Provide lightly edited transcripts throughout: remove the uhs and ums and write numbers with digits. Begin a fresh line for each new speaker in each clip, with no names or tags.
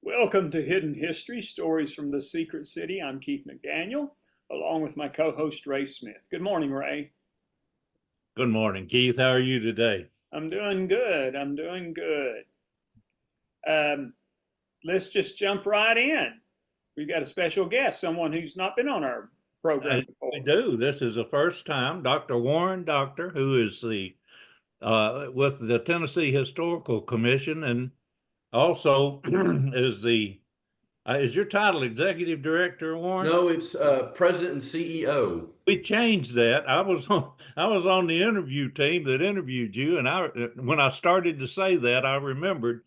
Welcome to Hidden History, Stories from the Secret City. I'm Keith McDaniel, along with my co-host Ray Smith. Good morning, Ray.
Good morning, Keith. How are you today?
I'm doing good. I'm doing good. Um, let's just jump right in. We've got a special guest, someone who's not been on our program
We
before.
do. This is the first time Dr. Warren Dockter, who is the with the Tennessee Historical Commission, and also is your title executive director, Warren?
No, it's president and CEO.
We changed that. I was on the interview team that interviewed you, and when I started to say that, I remembered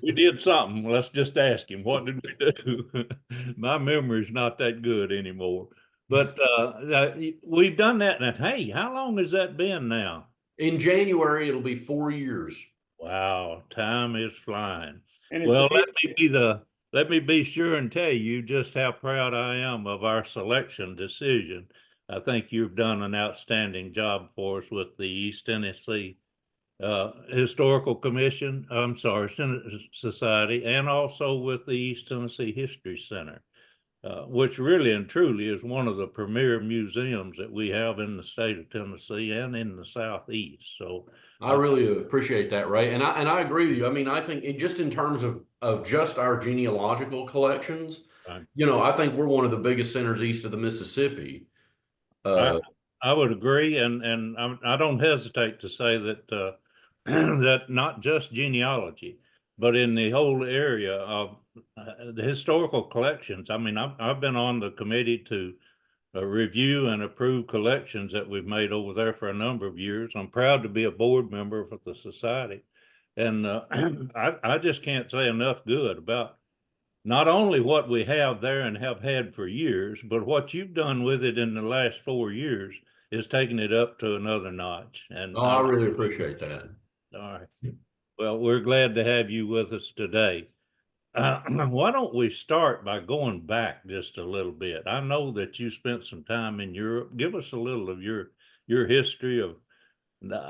we did something. Let's just ask him, what did we do? My memory's not that good anymore. But we've done that. And hey, how long has that been now?
In January, it'll be 4 years.
Wow, time is flying.
And it's
Well,
the
let me be sure and tell you just how proud I am of our selection decision. I think you've done an outstanding job for us with the East Tennessee Historical Commission, I'm sorry, Society, and also with the East Tennessee History Center, which really and truly is one of the premier museums that we have in the state of Tennessee and in the Southeast. So
I really appreciate that, Ray. And I agree with you. I mean, I think just in terms of just our genealogical collections, I think we're one of the biggest centers east of the Mississippi.
I, I would agree, and I don't hesitate to say that that not just genealogy, but in the whole area of the historical collections. I mean, I've been on the committee to review and approve collections that we've made over there for a number of years. I'm proud to be a board member of the society, and I just can't say enough good about not only what we have there and have had for years, but what you've done with it in the last 4 years is taking it up to another notch. And
I really appreciate that.
all right. Well, we're glad to have you with us today. Why don't we start by going back just a little bit? I know that you spent some time in Europe. Give us a little of your history of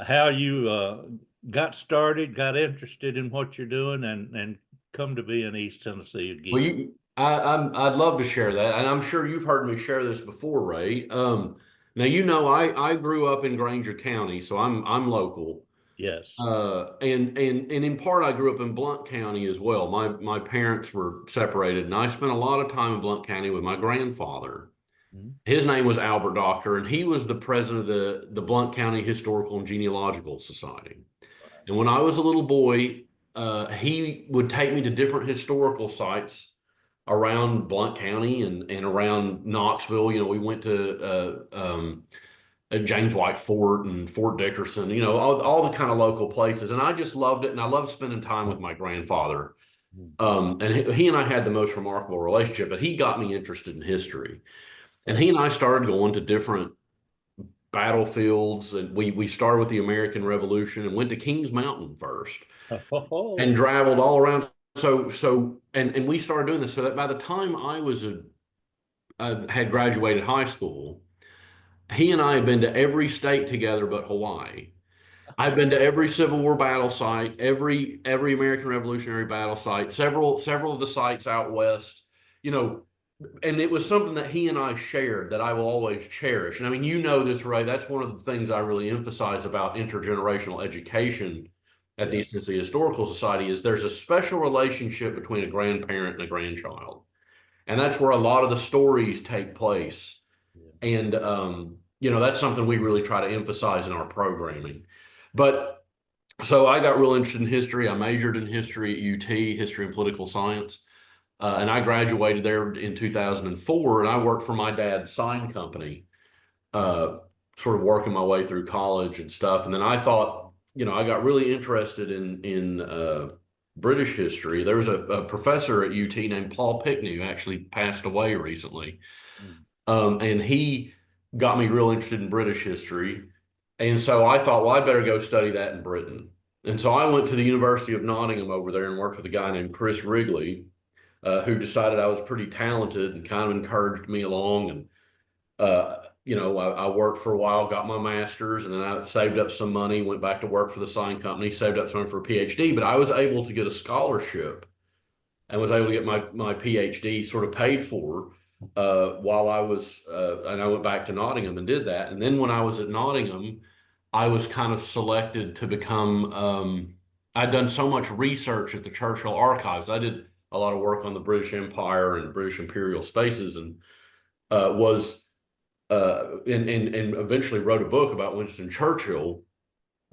how you got started, got interested in what you're doing, and come to be in East Tennessee
Well,
again.
I'd love to share that, and I'm sure you've heard me share this before, Ray. Now I grew up in Granger County, so I'm local.
Yes.
And in part, I grew up in Blount County as well. My parents were separated, and I spent a lot of time in Blount County with my grandfather.
Mhm.
His name was Albert Dockter, and he was the president of the Blount County Historical and Genealogical Society. And when I was a little boy, he would take me to different historical sites around Blount County and around Knoxville. We went to James White Fort and Fort Dickerson, all the kind of local places. And I just loved it. And I loved spending time with my grandfather.
Mhm.
And he and I had the most remarkable relationship, but he got me interested in history. And he and I started going to different battlefields. And we started with the American Revolution and went to Kings Mountain first and
Oh,
traveled all around. And we started doing this so that by the time I had graduated high school, he and I have been to every state together but Hawaii. I've been to every Civil War battle site, every American Revolutionary battle site, several of the sites out west, you know, and it was something that he and I shared that I will always cherish. And I mean, this, Ray, that's one of the things I really emphasize about intergenerational education at the
yeah.
East Tennessee Historical Society is there's a special relationship between a grandparent and a grandchild. And that's where a lot of the stories take place.
Yeah.
And that's something we really try to emphasize in our programming. But so I got real interested in history. I majored in history at UT, history and political science. And I graduated there in 2004, and I worked for my dad's sign company, uh, sort of working my way through college and stuff. And then I thought, I got really interested in British history. There was a professor at UT named Paul Pickney who actually passed away recently.
Mm.
And he got me real interested in British history. And so I thought, well, I better go study that in Britain. And so I went to the University of Nottingham over there and worked with a guy named Chris Wrigley, who decided I was pretty talented and kind of encouraged me along. And, I worked for a while, got my master's, and then I saved up some money, went back to work for the sign company, saved up some money for a PhD. But I was able to get a scholarship and was able to get my PhD sort of paid for while I was, and I went back to Nottingham and did that. And then when I was at Nottingham, I was kind of selected to become, I'd done so much research at the Churchill Archives. I did a lot of work on the British Empire and British imperial spaces, and was and eventually wrote a book about Winston Churchill.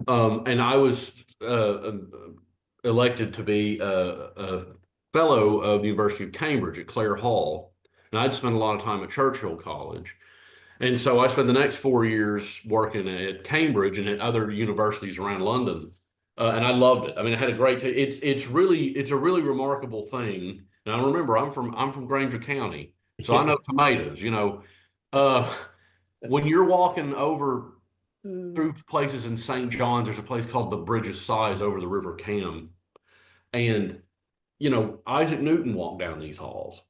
And I was elected to be a fellow of the University of Cambridge at Clare Hall. And I'd spent a lot of time at Churchill College. And so I spent the next 4 years working at Cambridge and at other universities around London. And I loved it. I mean, I had a great it's a really remarkable thing. Now remember, I'm from Granger County, so I know tomatoes, you know. When you're walking over through places in St. John's, there's a place called the Bridge of Sighs over the River Cam. And, you know, Isaac Newton walked down these halls.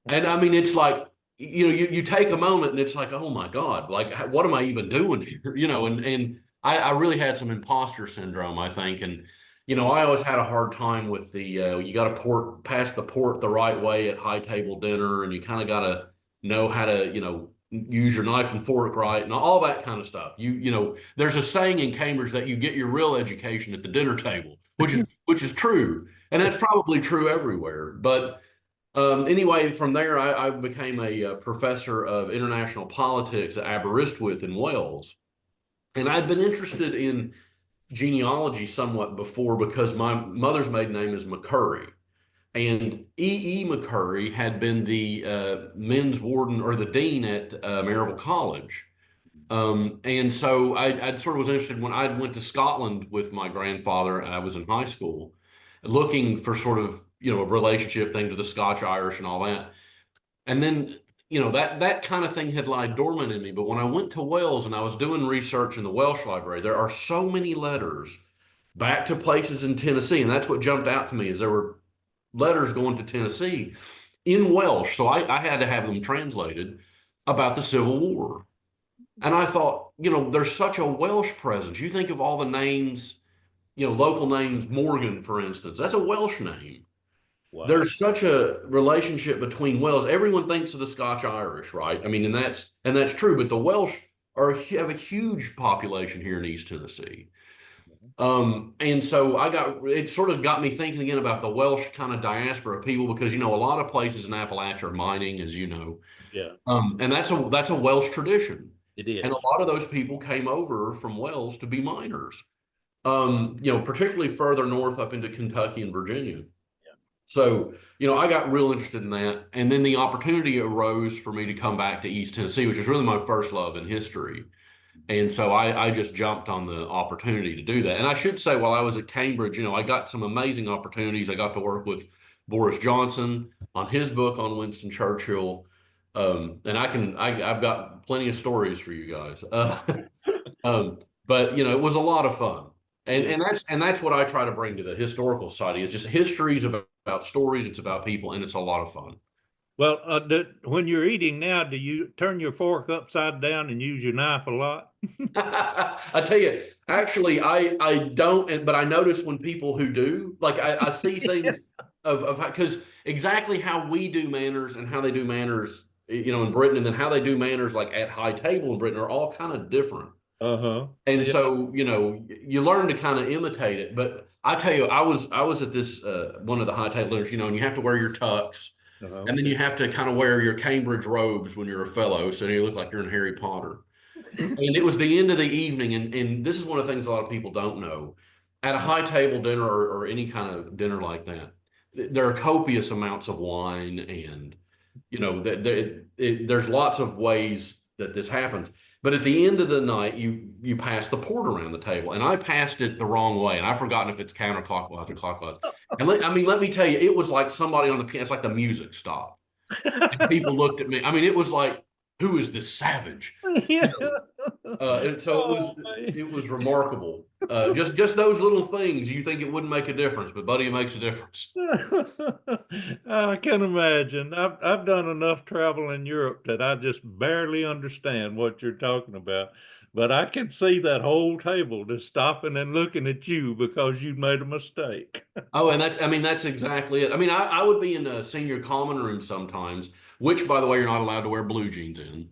And I mean, it's like, you know, you take a moment and it's like, oh my God, like, what am I even doing here? You know, and I really had some imposter syndrome, I think. And, you know, I always had a hard time with the, you got to pass the port the right way at high table dinner, and you kind of got to know how to, you know, use your knife and fork right and all that kind of stuff. You know, there's a saying in Cambridge that you get your real education at the dinner table, which is true. And that's probably true everywhere. But anyway, from there, I became a professor of international politics at Aberystwyth in Wales. And I'd been interested in genealogy somewhat before because my mother's maiden name is McCurry. And E. McCurry had been the men's warden or the dean at Maryville College. And so I sort of was interested when I went to Scotland with my grandfather. I was in high school looking for sort of, you know, a relationship thing to the Scotch Irish and all that. And then, you know, that kind of thing had lied dormant in me. But when I went to Wales and I was doing research in the Welsh Library, there are so many letters back to places in Tennessee. And that's what jumped out to me, is there were letters going to Tennessee in Welsh. So I had to have them translated about the Civil War. And I thought, you know, there's such a Welsh presence. You think of all the names, you know, local names, Morgan, for instance, that's a Welsh name. Wow. There's such a relationship between Wales. Everyone thinks of the Scotch Irish, right? I mean, and that's true, but the Welsh have a huge population here in East Tennessee. And so it sort of got me thinking again about the Welsh kind of diaspora of people, because, you know, a lot of places in Appalachia are mining, as you know.
Yeah.
And that's a Welsh tradition.
It is.
And a lot of those people came over from Wales to be miners. You know, particularly further north up into Kentucky and Virginia. Yeah. So, you know, I got real interested in that. And then the opportunity arose for me to come back to East Tennessee, which is really my first love in history. And so I just jumped on the opportunity to do that. And I should say, while I was at Cambridge, you know, I got some amazing opportunities. I got to work with Boris Johnson on his book on Winston Churchill. And I've got plenty of stories for you guys. But, you know, it was a lot of fun. And that's what I try to bring to the historical society. It's just history's about stories. It's about people, and it's a lot of fun.
Well, when you're eating now, do you turn your fork upside down and use your knife a lot?
I tell you, actually, I don't, but I notice when people who do, like I see things of because exactly how we do manners and how they do manners, you know, in Britain, and then how they do manners like at high table in Britain are all kind of different. And so, you know, you learn to kind of imitate it. But I tell you, I was at this one of the high table dinners, you know, and you have to wear your tux. And then you have to kind of wear your Cambridge robes when you're a fellow, so you look like you're in Harry Potter. And it was the end of the evening, and this is one of the things a lot of people don't know. At a high table dinner or any kind of dinner like that, there are copious amounts of wine, and, you know, there's lots of ways that this happens. But at the end of the night, you pass the port around the table, and I passed it the wrong way, and I've forgotten if it's counterclockwise or clockwise. And let me tell you, it was like somebody on the piano. It's like the music stopped, and people looked at me. I mean, it was like, who is this savage?
Yeah.
And so it was remarkable. Just those little things, you think it wouldn't make a difference, but buddy, it makes a difference.
I can imagine. I've done enough travel in Europe that I just barely understand what you're talking about. but I can see that whole table just stopping and looking at you because you made a mistake.
Oh, and I mean, that's exactly it. I mean, I would be in a senior common room sometimes, which, by the way, you're not allowed to wear blue jeans in.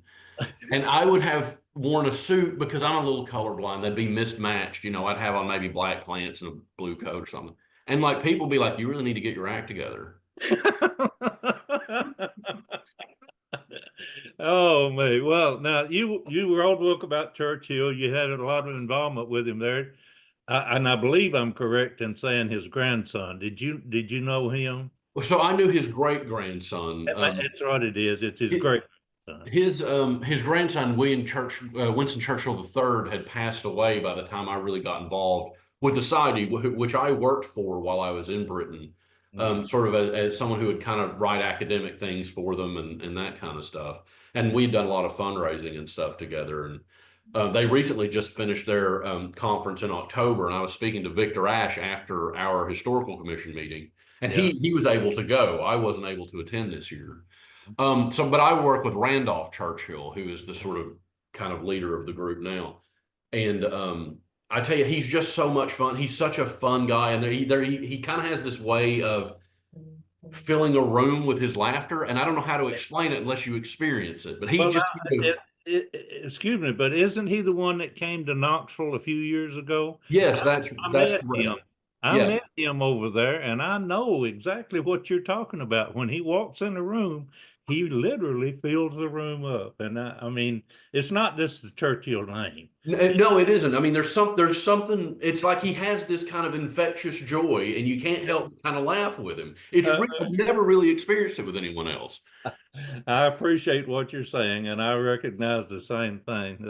And I would have worn a suit because I'm a little colorblind. They'd be mismatched. I'd have on maybe black pants and a blue coat or something. And like people be like, you really need to get your act together.
Oh man. Well, now you wrote a book about Churchill. You had a lot of involvement with him there. And I believe I'm correct in saying his grandson. Did you know him?
So I knew his great grandson.
That's what it is. It's his great son.
His grandson, Winston Churchill III, had passed away by the time I really got involved with the society, which I worked for while I was in Britain, sort of as someone who would kind of write academic things for them and that kind of stuff. And we'd done a lot of fundraising and stuff together. And they recently just finished their conference in October, and I was speaking to Victor Ashe after our historical commission meeting, and he was able to go. I wasn't able to attend this year. But I work with Randolph Churchill, who is the sort of kind of leader of the group now. And I tell you, he's just so much fun. He's such a fun guy. And he kind of has this way of filling a room with his laughter. And I don't know how to explain it unless you experience it. But
excuse me, but isn't he the one that came to Knoxville a few years ago?
Yes, that's
correct. I met him over there, and I know exactly what you're talking about. When he walks in the room, he literally fills the room up. And I mean, it's not just the Churchill name.
No, it isn't. I mean, there's something, it's like he has this kind of infectious joy, and you can't help but kind of laugh with him. I've never really experienced it with anyone else.
I appreciate what you're saying, and I recognize the same thing.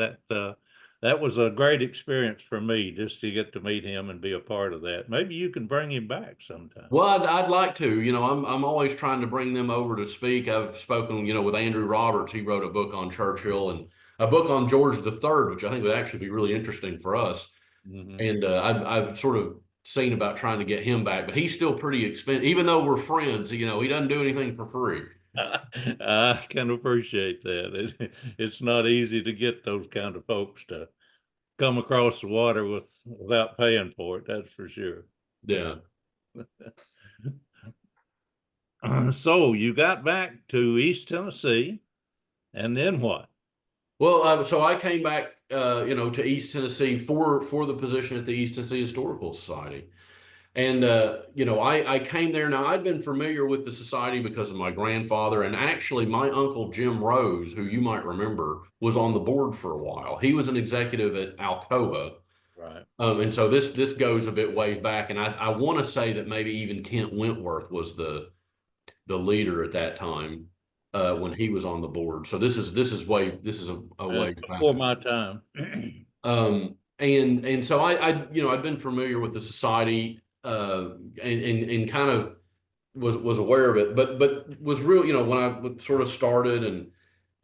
That was a great experience for me, just to get to meet him and be a part of that. Maybe you can bring him back sometime.
Well, I'd like to. I'm always trying to bring them over to speak. I've spoken, with Andrew Roberts. He wrote a book on Churchill and a book on George III, which I think would actually be really interesting for us. Mm-hmm. And I've sort of seen about trying to get him back, but he's still pretty expensive. Even though we're friends, he doesn't do anything for free.
I can appreciate that. It's not easy to get those kind of folks to come across the water without paying for it. That's for sure.
Yeah.
So you got back to East Tennessee, and then what?
Well, so I came back, to East Tennessee for the position at the East Tennessee Historical Society. And, I came there. Now, I'd been familiar with the society because of my grandfather. And actually, my uncle, Jim Rose, who you might remember, was on the board for a while. He was an executive at Alcoa.
Right.
And so this goes a bit ways back. And I want to say that maybe even Kent Wentworth was the leader at that time when he was on the board. So this is a way back.
Before my time.
And so I'd been familiar with the society. And kind of was aware of it, but was real, when I sort of started and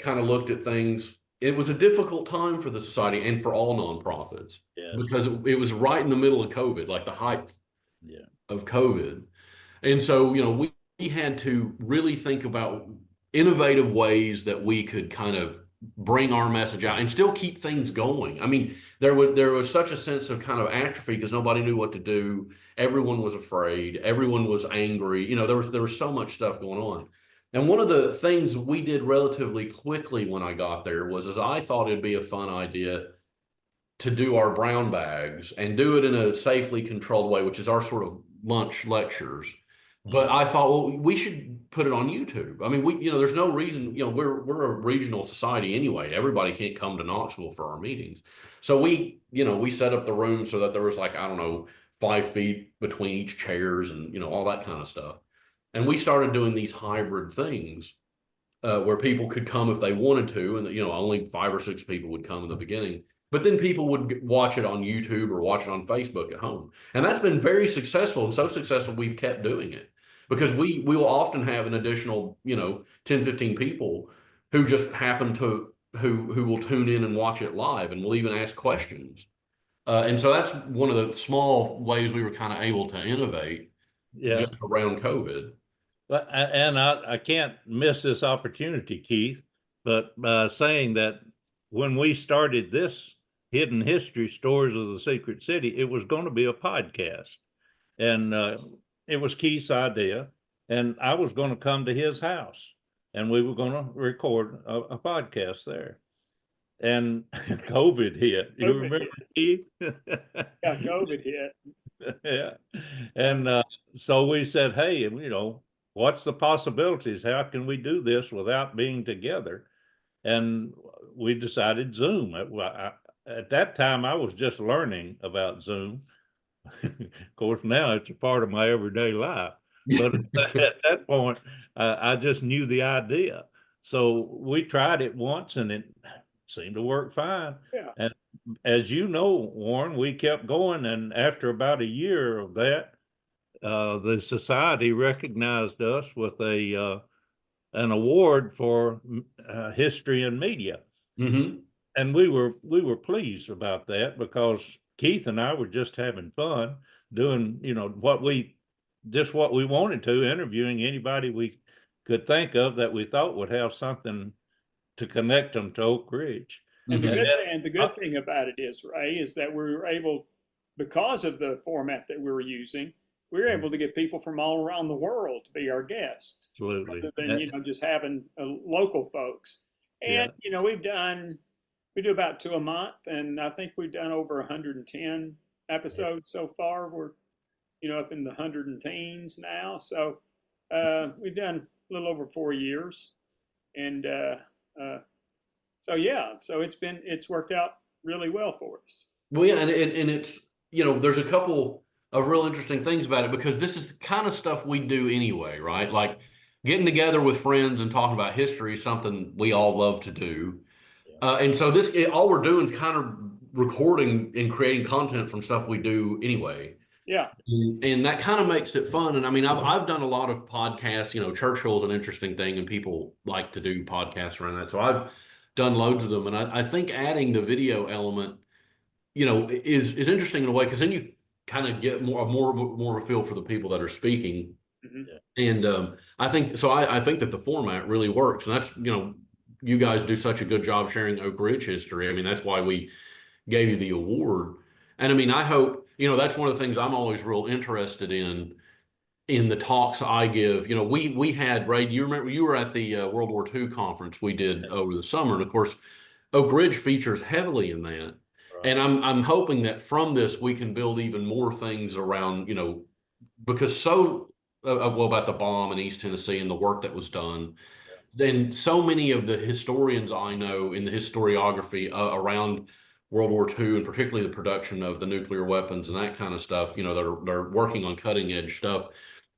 kind of looked at things, it was a difficult time for the society and for all nonprofits. Yes. Because it was right in the middle of COVID, like the height of COVID. And so, we had to really think about innovative ways that we could kind of bring our message out and still keep things going. I mean, there was such a sense of kind of atrophy because nobody knew what to do. Everyone was afraid. Everyone was angry. There was so much stuff going on. And one of the things we did relatively quickly when I got there was I thought it'd be a fun idea to do our brown bags and do it in a safely controlled way, which is our sort of lunch lectures. But I thought, well, we should put it on YouTube. I mean, there's no reason, we're a regional society anyway. Everybody can't come to Knoxville for our meetings. So we set up the room so that there was 5 feet between each chairs and, all that kind of stuff. And we started doing these hybrid things where people could come if they wanted to. And, only 5 or 6 people would come in the beginning. But then people would watch it on YouTube or watch it on Facebook at home. And that's been very successful, and so successful we've kept doing it. Because we will often have an additional, 10, 15 people who just happen to, who will tune in and watch it live, and will even ask questions. And so that's one of the small ways we were kind of able to innovate just around COVID.
And I can't miss this opportunity, Keith, but saying that when we started this hidden history stories of the secret city, it was going to be a podcast. And it was Keith's idea. And I was going to come to his house and we were going to record a podcast there. And COVID hit. You remember, Keith?
Yeah, COVID hit.
Yeah. And so we said, hey, what's the possibilities? How can we do this without being together? And we decided Zoom. At that time, I was just learning about Zoom. Of course, now it's a part of my everyday life. But at that point, I just knew the idea. So we tried it once and it seemed to work fine.
Yeah.
And as you know, Warren, we kept going. And after about a year of that, the society recognized us with an award for history and media.
Mm-hmm.
And we were pleased about that because Keith and I were just having fun doing, what we wanted to, interviewing anybody we could think of that we thought would have something to connect them to Oak Ridge.
And the
Mm-hmm.
good thing about it is, Ray, is that we were able, because of the format that we were using, we were able to get people from all around the world to be our guests.
Absolutely.
Rather than, just having local folks. And, we do about 2 a month, and I think we've done over 110 episodes so far. We're, up in the 110s now. So we've done a little over 4 years. And so it's worked out really well for us.
Well, yeah, and it's, there's a couple of real interesting things about it because this is the kind of stuff we do anyway, right? Like getting together with friends and talking about history is something we all love to do. And so all we're doing is kind of recording and creating content from stuff we do anyway.
Yeah.
And that kind of makes it fun. And I mean, I've done a lot of podcasts, Churchill's an interesting thing and people like to do podcasts around that. So I've done loads of them. And I think adding the video element, is interesting in a way, because then you kind of get more of a feel for the people that are speaking. Mm-hmm. And I think that the format really works. And that's, you guys do such a good job sharing Oak Ridge history. I mean, that's why we gave you the award. And I mean, I hope, that's one of the things I'm always real interested in the talks I give. We had, Ray, you remember you were at the World War II conference we did over the summer. And of course, Oak Ridge features heavily in that. Right. And I'm hoping that from this, we can build even more things around, because about the bomb in East Tennessee and the work that was done. Then so many of the historians I know in the historiography around World War II, and particularly the production of the nuclear weapons and that kind of stuff, they're working on cutting edge stuff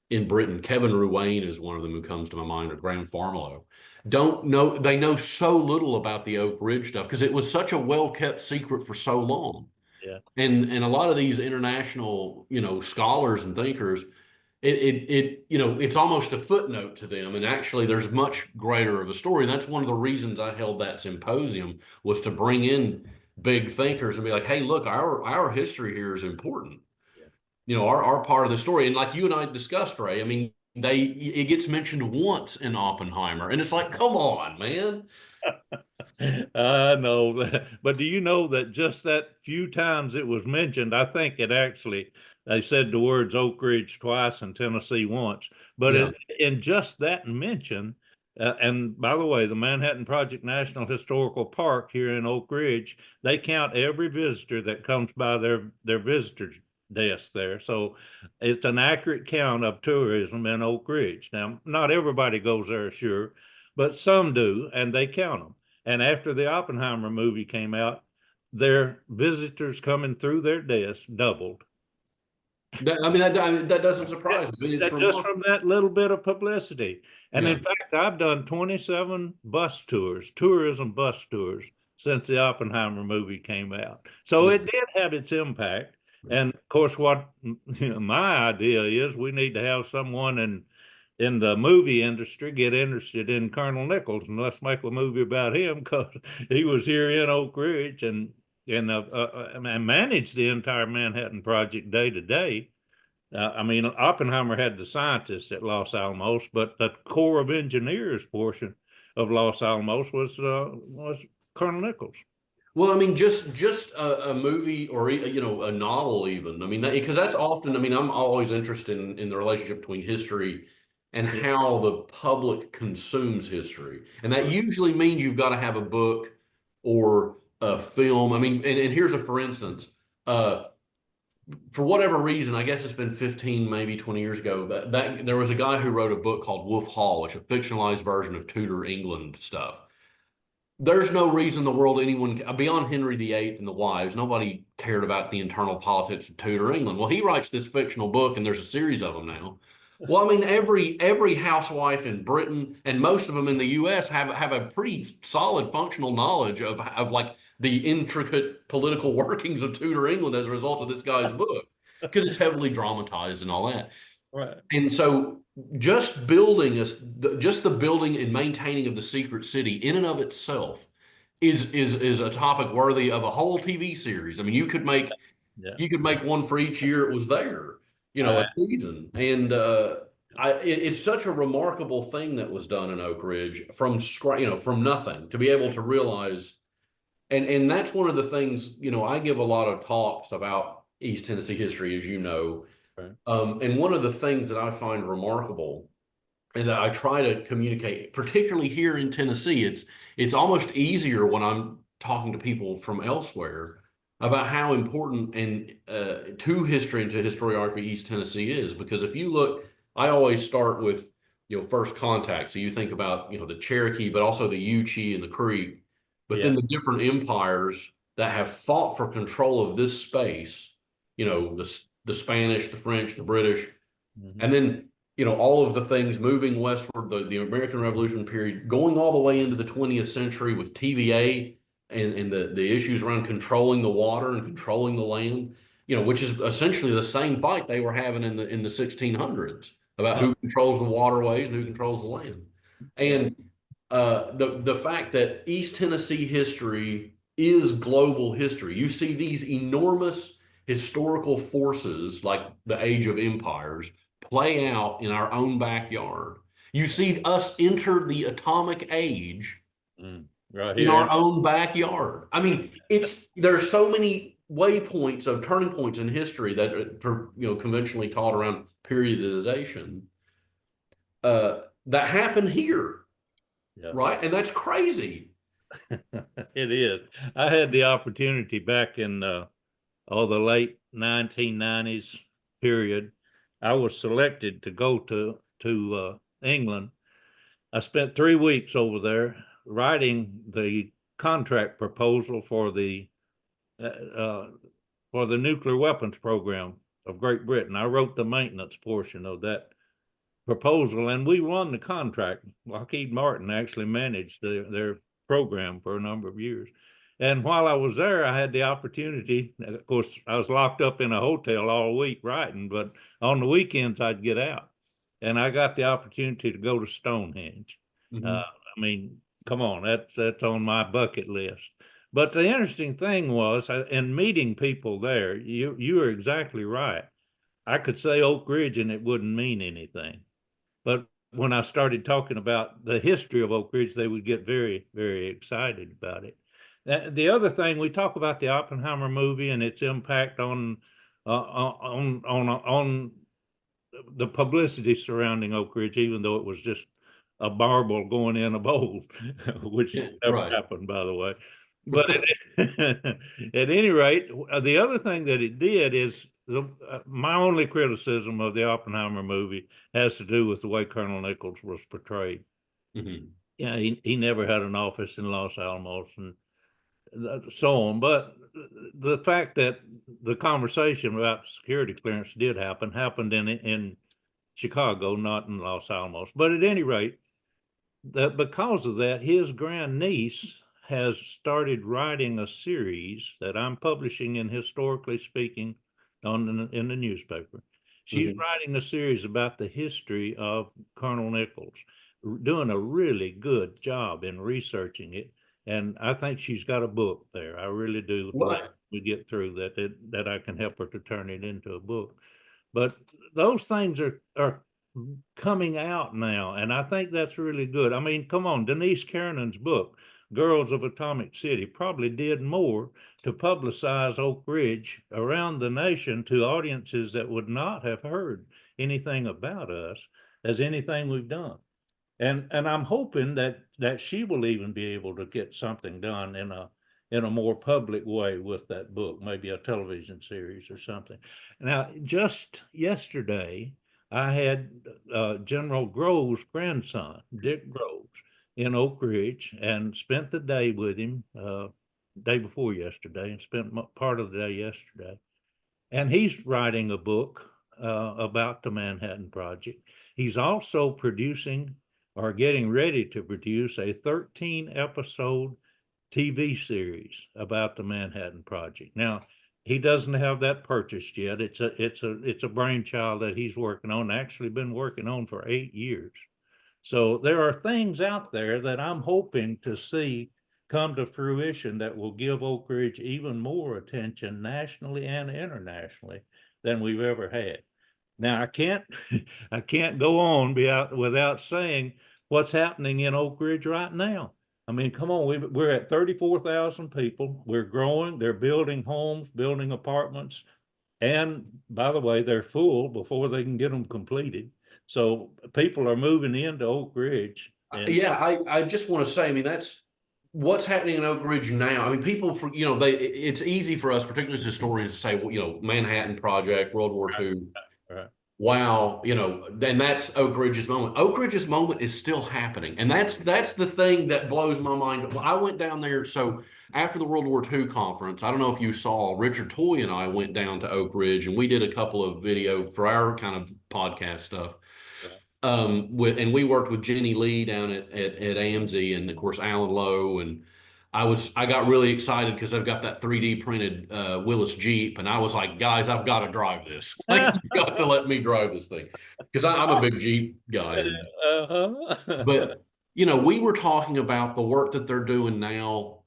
in Britain. Kevin Ruane is one of them who comes to my mind, or Graham Farmelow. They know so little about the Oak Ridge stuff because it was such a well-kept secret for so long. Yeah. And a lot of these international, scholars and thinkers, it's almost a footnote to them. And actually there's much greater of a story. That's one of the reasons I held that symposium, was to bring in big thinkers and be like, hey, look, our history here is important. Yeah. Our part of the story. And like you and I discussed, Ray, I mean, it gets mentioned once in Oppenheimer and it's like, come on, man.
I know, but do you know that just that few times it was mentioned, I think they said the words Oak Ridge twice and Tennessee once, but in just that mention, and by the way, the Manhattan Project National Historical Park here in Oak Ridge, they count every visitor that comes by their visitors desk there. So it's an accurate count of tourism in Oak Ridge. Now, not everybody goes there, sure, but some do, and they count them. And after the Oppenheimer movie came out, their visitors coming through their desk doubled.
That doesn't surprise me.
It's just from that little bit of publicity. And in fact, I've done 27 tourism bus tours since the Oppenheimer movie came out. So it did have its impact. And of course, what my idea is, we need to have someone in the movie industry get interested in Colonel Nichols, and let's make a movie about him, because he was here in Oak Ridge and managed the entire Manhattan Project day to day. I mean, Oppenheimer had the scientists at Los Alamos, but the Corps of Engineers portion of Los Alamos was Colonel Nichols.
Well, I mean, just a movie or a novel even. I mean, because that's often. I mean, I'm always interested in the relationship between history and
Yeah,
how the public consumes history, and that usually means you've got to have a book or a film. I mean, and here's a for instance. For whatever reason, I guess it's been 15, maybe 20 years ago, that there was a guy who wrote a book called Wolf Hall, which is a fictionalized version of Tudor England stuff. There's no reason in the world anyone beyond Henry VIII and the wives, nobody cared about the internal politics of Tudor England. Well, he writes this fictional book, and there's a series of them now. Well, I mean, every housewife in Britain and most of them in the U.S. have a pretty solid functional knowledge of like the intricate political workings of Tudor England as a result of this guy's book, because it's heavily dramatized and all that.
right.
And so just the building and maintaining of the secret city in and of itself is a topic worthy of a whole TV series. I mean,
Yeah.
you could make one for each year it was there,
Uh,
a season. And it's such a remarkable thing that was done in Oak Ridge from nothing to be able to realize. And that's one of the things, I give a lot of talks about East Tennessee history, as you know.
right.
And one of the things that I find remarkable and that I try to communicate, particularly here in Tennessee, it's almost easier when I'm talking to people from elsewhere about how important and to history and to historiography East Tennessee is. Because if you look, I always start with first contact. So you think about the Cherokee, but also the Yuchi and the Creek, but
Yeah.
then the different empires that have fought for control of this space. The Spanish, the French, the British,
Mhm.
and then all of the things moving westward, the American Revolution period, going all the way into the 20th century with TVA and the issues around controlling the water and controlling the land, which is essentially the same fight they were having in the 1600s about
Oh,
who controls the waterways and who controls the land.
yeah.
And the fact that East Tennessee history is global history. You see these enormous historical forces like the Age of Empires play out in our own backyard. You see us enter the atomic age
Mm. Right
in
here.
our own backyard. I mean, there's so many waypoints of turning points in history that are conventionally taught around periodization that happen here,
Yeah.
right? And that's crazy.
It is. I had the opportunity back in the late 1990s period. I was selected to go to England. I spent 3 weeks over there writing the contract proposal uh, uh, for the nuclear weapons program of Great Britain. I wrote the maintenance portion of that proposal, and we won the contract. Lockheed Martin actually managed their program for a number of years. And while I was there, I had the opportunity. Of course, I was locked up in a hotel all week writing, but on the weekends I'd get out, and I got the opportunity to go to Stonehenge.
Mm-hmm.
I mean, come on, that's on my bucket list. But the interesting thing was, in meeting people there, you are exactly right. I could say Oak Ridge and it wouldn't mean anything. But when I started talking about the history of Oak Ridge, they would get very, very excited about it. The other thing, we talk about the Oppenheimer movie and its impact on the publicity surrounding Oak Ridge, even though it was just a marble going in a bowl, which never
Right.
happened, by the way. But at any rate, the other thing that it did is my only criticism of the Oppenheimer movie has to do with the way Colonel Nichols was portrayed.
Mm-hmm.
Yeah, he never had an office in Los Alamos and so on. But the fact that the conversation about security clearance did happened in Chicago, not in Los Alamos. But at any rate, that because of that, his grandniece has started writing a series that I'm publishing in Historically Speaking in the newspaper. She's
Mm-hmm.
writing a series about the history of Colonel Nichols, doing a really good job in researching it. And I think she's got a book there. I really do hope
Well,
we get through that I can help her to turn it into a book. But those things are coming out now, and I think that's really good. I mean, come on, Denise Kerenan's book Girls of Atomic City probably did more to publicize Oak Ridge around the nation to audiences that would not have heard anything about us as anything we've done. And I'm hoping that she will even be able to get something done in a more public way with that book, maybe a television series or something. Now, just yesterday, I had General Groves' grandson, Dick Groves, in Oak Ridge, and spent the day with him, day before yesterday, and spent part of the day yesterday. And he's writing a book about the Manhattan Project. He's also producing or getting ready to produce a 13-episode TV series about the Manhattan Project. Now, he doesn't have that purchased yet. It's a brainchild that he's working on, actually been working on for 8 years. So there are things out there that I'm hoping to see come to fruition that will give Oak Ridge even more attention nationally and internationally than we've ever had. Now, I can't go on without saying what's happening in Oak Ridge right now. I mean, come on, we're at 34,000 people. We're growing. They're building homes, building apartments. And by the way, they're full before they can get them completed. So people are moving into Oak Ridge.
Yeah, I just want to say, I mean, that's what's happening in Oak Ridge now. I mean, people, it's easy for us, particularly as historians, to say, well, Manhattan Project, World War II.
Right.
Wow, then that's Oak Ridge's moment. Oak Ridge's moment is still happening. And that's the thing that blows my mind. I went down there. So after the World War II conference, I don't know if you saw, Richard Toy and I went down to Oak Ridge and we did a couple of video for our kind of podcast stuff. And we worked with Jenny Lee down at AMZ, and of course Alan Lowe, and I got really excited because I've got that 3D printed Willis Jeep, and I was like, guys, I've got to drive this. Like, you got to let me drive this thing because I'm a big Jeep guy. But we were talking about the work that they're doing now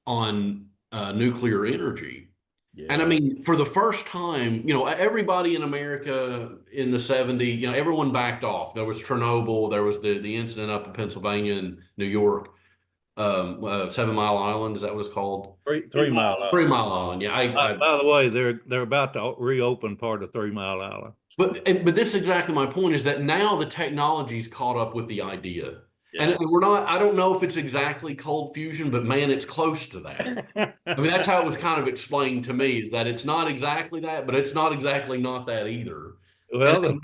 on nuclear energy. Yeah. And I mean, for the first time, everybody in America in the 70s, everyone backed off. There was Chernobyl, there was the incident up in Pennsylvania and New York, 7 Mile Island, is that what it's called?
3 Mile Island.
3 Mile Island, yeah.
By the way, they're about to reopen part of 3 Mile Island.
But this is exactly my point, is that now the technology's caught up with the idea. Yeah. And we're not, I don't know if it's exactly cold fusion, but man, it's close to that. I mean, that's how it was kind of explained to me, is that it's not exactly that, but it's not exactly not that either. Well,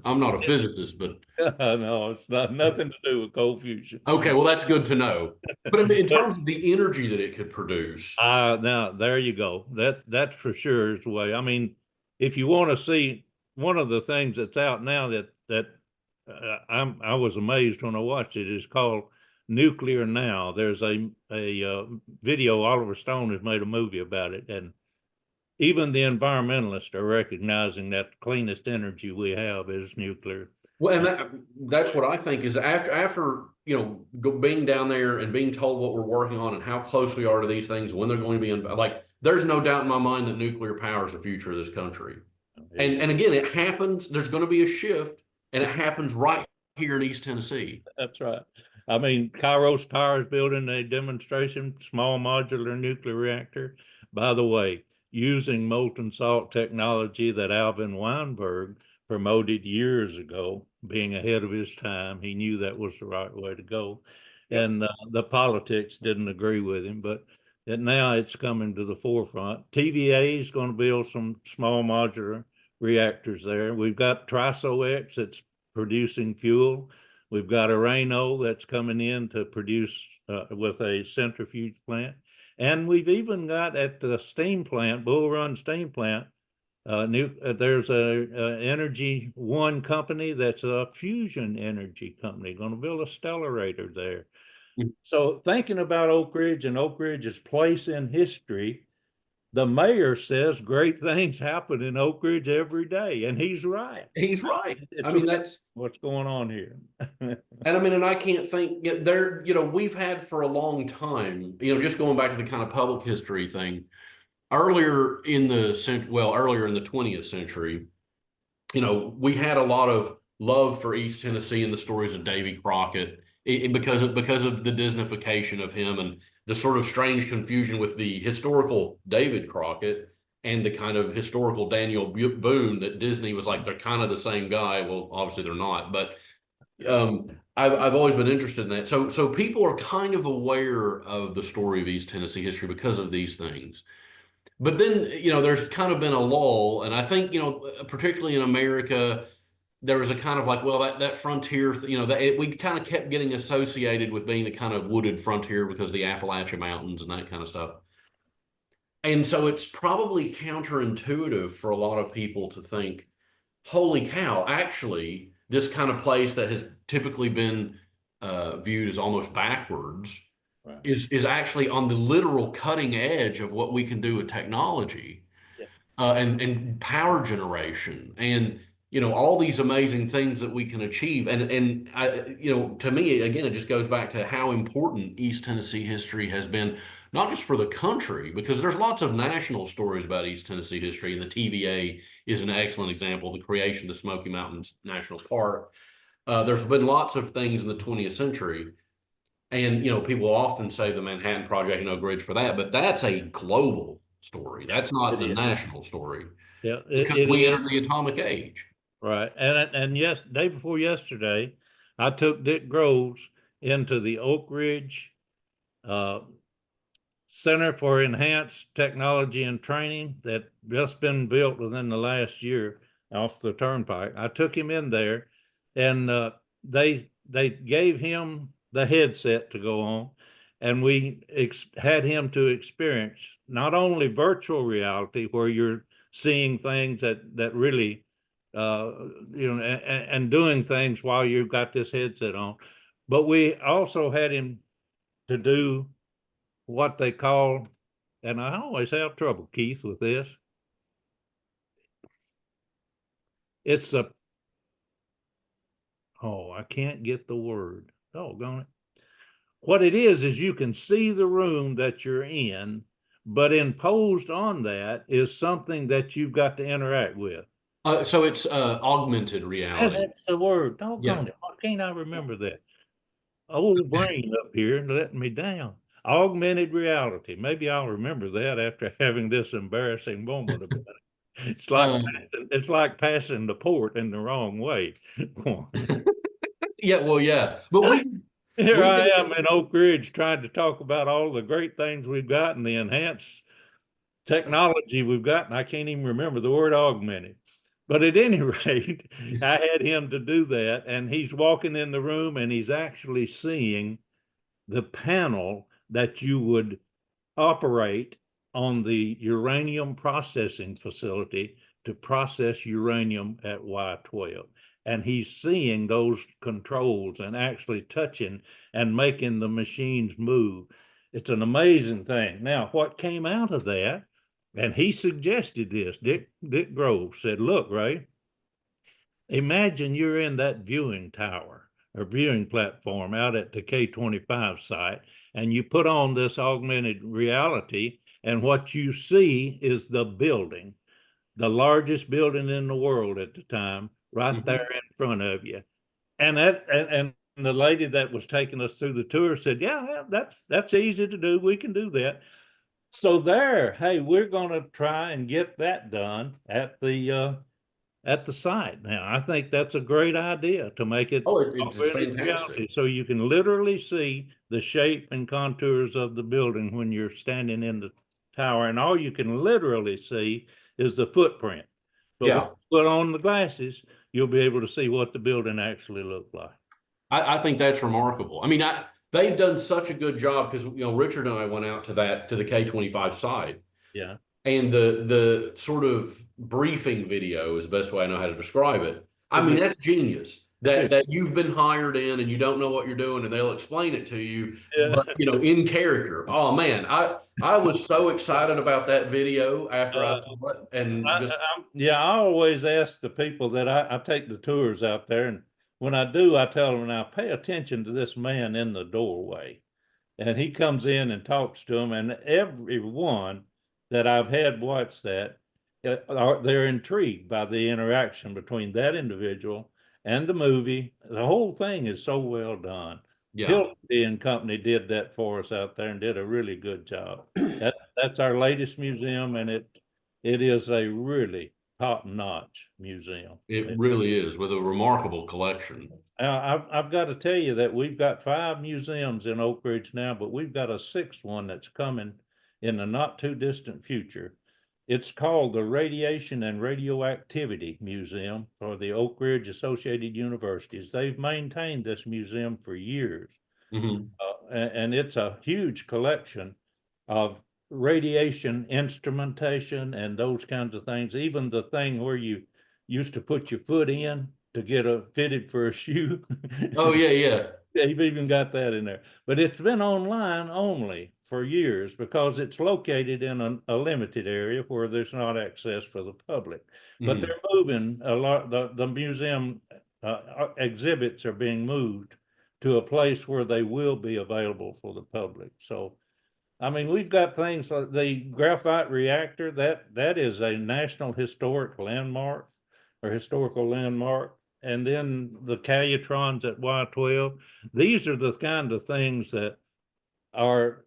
I'm not a physicist, but
no, it's nothing to do with cold fusion.
Okay, well, that's good to know. But I mean, in terms of the energy that it could produce.
Now there you go. That's for sure is the way. I mean, if you want to see one of the things that's out now that I was amazed when I watched it, is called Nuclear Now. There's a video. Oliver Stone has made a movie about it, and even the environmentalists are recognizing that the cleanest energy we have is nuclear.
Well, and that's what I think is after being down there and being told what we're working on and how close we are to these things, when they're going to be there's no doubt in my mind that nuclear power is the future of this country. Yeah. And again, it happens. There's going to be a shift. And it happens right here in East Tennessee.
That's right. I mean, Kairos Power is building a demonstration small modular nuclear reactor. By the way, using molten salt technology that Alvin Weinberg promoted years ago, being ahead of his time. He knew that was the right way to go. Yep. And the politics didn't agree with him, but now it's coming to the forefront. TVA is going to build some small modular reactors there. We've got TriSoX that's producing fuel. We've got Areno that's coming in to produce with a centrifuge plant. And we've even got at the steam plant, Bull Run steam plant, there's a Energy One company that's a fusion energy company, going to build a stellarator there. Mm-hmm. So thinking about Oak Ridge and Oak Ridge's place in history, the mayor says great things happen in Oak Ridge every day, and he's right.
He's right. I mean, that's
what's going on here.
And I mean, and I can't think there, we've had for a long time, just going back to the kind of public history thing, earlier in the 20th century, we had a lot of love for East Tennessee and the stories of Davy Crockett because of the Disneyfication of him and the sort of strange confusion with the historical David Crockett and the kind of historical Daniel Boone that Disney was like they're kind of the same guy. Well, obviously they're not, but I've always been interested in that. So people are kind of aware of the story of East Tennessee history because of these things. But then, there's kind of been a lull, and I think, particularly in America, there was a kind of like, well, that frontier, we kind of kept getting associated with being the kind of wooded frontier because of the Appalachian Mountains and that kind of stuff. And so it's probably counterintuitive for a lot of people to think, holy cow, actually, this kind of place that has typically been viewed as almost backwards
Right.
is actually on the literal cutting edge of what we can do with technology,
Yeah.
and power generation and all these amazing things that we can achieve. And I, to me, again, it just goes back to how important East Tennessee history has been, not just for the country, because there's lots of national stories about East Tennessee history, and the TVA is an excellent example, the creation of the Smoky Mountains National Park. There's been lots of things in the 20th century. And, people often say the Manhattan Project and Oak Ridge for that, but that's a global story. That's not
It
the
is.
national story
Yeah,
because
it
we
is.
entered the atomic age.
Right. And yes, day before yesterday, I took Dick Groves into the Oak Ridge uh, Center for Enhanced Technology and Training that just been built within the last year off the turnpike. I took him in there, and they gave him the headset to go on, and we had him to experience not only virtual reality where you're seeing things that really and doing things while you've got this headset on, but we also had him to do what they call, and I always have trouble, Keith, with this. It's I can't get the word. Doggone it. What it is you can see the room that you're in, but imposed on that is something that you've got to interact with.
So it's augmented reality.
That's the word. Doggone
Yeah.
it. Why can't I remember that? Old brain up here letting me down. Augmented reality. Maybe I'll remember that after having this embarrassing moment about it. It's like passing the port in the wrong way.
Yeah, well, yeah, but
Here
we
I am in Oak Ridge trying to talk about all the great things we've got and the enhanced technology we've got, and I can't even remember the word augmented. But at any rate, I had him to do that, and he's walking in the room and he's actually seeing the panel that you would operate on the uranium processing facility to process uranium at Y12. And he's seeing those controls and actually touching and making the machines move. It's an amazing thing. Now, what came out of that, and he suggested this, Dick Grove said, look, Ray, imagine you're in that viewing tower or viewing platform out at the K25 site, and you put on this augmented reality, and what you see is the building, the largest building in the world at the time, right there in front of you. And and the lady that was taking us through the tour said, yeah, that's easy to do. We can do that. So there, hey, we're going to try and get that done at the site. Now, I think that's a great idea to make it
it's fantastic.
reality, so you can literally see the shape and contours of the building when you're standing in the tower, and all you can literally see is the footprint. But when you put on the glasses, you'll be able to see what the building actually looked like.
I think that's remarkable. I mean, they've done such a good job because Richard and I went out to the K25 site.
Yeah.
And the sort of briefing video is the best way I know how to describe it. I mean, that's genius. That you've been hired in and you don't know what you're doing, and they'll explain it to you, but in character. Oh man, I was so excited about that video after I saw it, and
I always ask the people that I take the tours out there, and when I do, I tell them, now pay attention to this man in the doorway, and he comes in and talks to them, and everyone that I've had watch that, they're intrigued by the interaction between that individual and the movie. The whole thing is so well done.
Yeah.
Hilty and Company did that for us out there and did a really good job. That's our latest museum, and it is a really top-notch museum.
It really is, with a remarkable collection.
I've got to tell you that we've got 5 museums in Oak Ridge now, but we've got a 6th one that's coming in the not too distant future. It's called the Radiation and Radioactivity Museum for the Oak Ridge Associated Universities. They've maintained this museum for years.
Mm-hmm.
And it's a huge collection of radiation instrumentation and those kinds of things. Even the thing where you used to put your foot in to get fitted for a shoe.
Oh yeah, yeah.
They've even got that in there. But it's been online only for years because it's located in a limited area where there's not access for the public. But
Mm-hmm.
they're moving a lot. The museum exhibits are being moved to a place where they will be available for the public. So, I mean, we've got things like the graphite reactor, that is a national historic landmark or historical landmark. And then the Calutrons at Y12. These are the kind of things that are